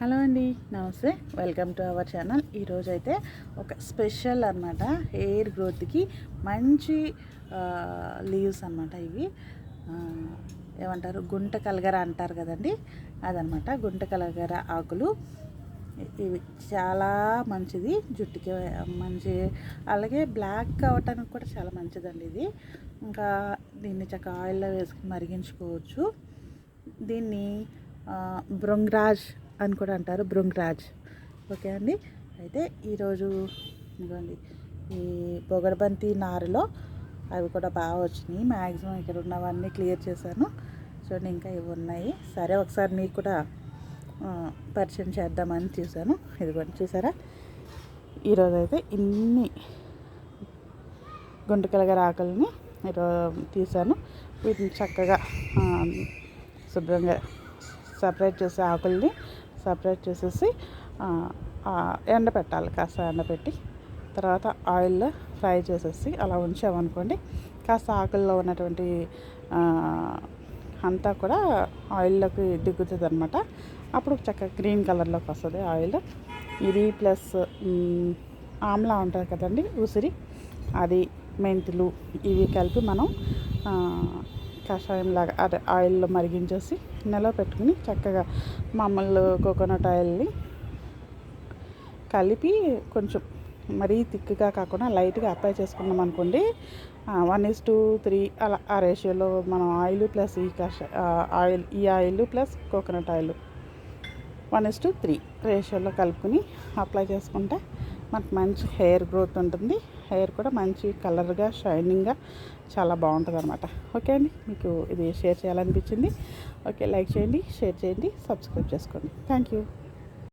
Hello అండి, నమస్తే. Welcome to our channel. ఈరోజు అయితే ఒక స్పెషల్ అనమాట, హెయిర్ గ్రోత్కి మంచి లీవ్స్ అనమాట. ఇవి ఏమంటారు, గుంట కలగర అంటారు కదండి, అదనమాట. గుంట కలగర ఆకులు ఇవి చాలా మంచిది, జుట్టుకి మంచి, అలాగే బ్లాక్ అవ్వటానికి కూడా చాలా మంచిదండి ఇది. ఇంకా దీన్ని చక్కగా ఆయిల్లో వేసుకుని మరిగించుకోవచ్చు. దీన్ని భృంగరాజ్ అని కూడా అంటారు, భృంగరాజ్. ఓకే అండి. అయితే ఈరోజు ఇదిగోండి, ఈ పొగడబంతి నారులో అవి కూడా బాగా వచ్చినాయి. మ్యాక్సిమం ఇక్కడ ఉన్నవన్నీ క్లియర్ చేశాను. చూడండి, ఇంకా ఇవి ఉన్నాయి. సరే, ఒకసారి మీకు కూడా పరిచయం చేద్దామని చూశాను. ఇదిగోండి, చూసారా, ఈరోజు అయితే ఇన్ని గుంటకలగర ఆకుల్ని ఈరోజు తీసాను. వీటిని చక్కగా శుభ్రంగా సపరేట్ చేసే ఆకుల్ని సపరేట్ చేసేసి ఎండపెట్టాలి. కాస్త ఎండపెట్టి తర్వాత ఆయిల్లో ఫ్రై చేసేసి అలా ఉంచామనుకోండి, కాస్త ఆకుల్లో ఉన్నటువంటి అంతా కూడా ఆయిల్లోకి దిగుతుంది అనమాట. అప్పుడు చక్కగా గ్రీన్ కలర్లోకి వస్తుంది ఆయిల్. ఇది ప్లస్ ఆమ్లా ఉంటుంది కదండి, ఉసిరి, అది, మెంతులు, ఇవి కలిపి మనం కషాయంలాగా అదే ఆయిల్లో మరిగించేసి నెలలో పెట్టుకుని చక్కగా మామూలు కోకోనట్ ఆయిల్ని కలిపి కొంచెం మరీ థిక్గా కాకుండా లైట్గా అప్లై చేసుకున్నాం అనుకోండి, 1:3 అలా ఆ రేషియోలో మనం ఆయిల్ ప్లస్ ఈ ఆయిల్ ప్లస్ కోకోనట్ ఆయిల్ 1:3 రేషియోలో కలుపుకొని అప్లై చేసుకుంటే మనకు మంచి హెయిర్ గ్రోత్ ఉంటుంది. హెయిర్ కూడా మంచి కలర్గా, షైనింగ్గా చాలా బాగుంటుంది అనమాట. ఓకే అండి, మీకు ఇది షేర్ చేయాలనిపించింది. ఓకే, లైక్ చేయండి, షేర్ చేయండి, సబ్స్క్రైబ్ చేసుకోండి. Thank you.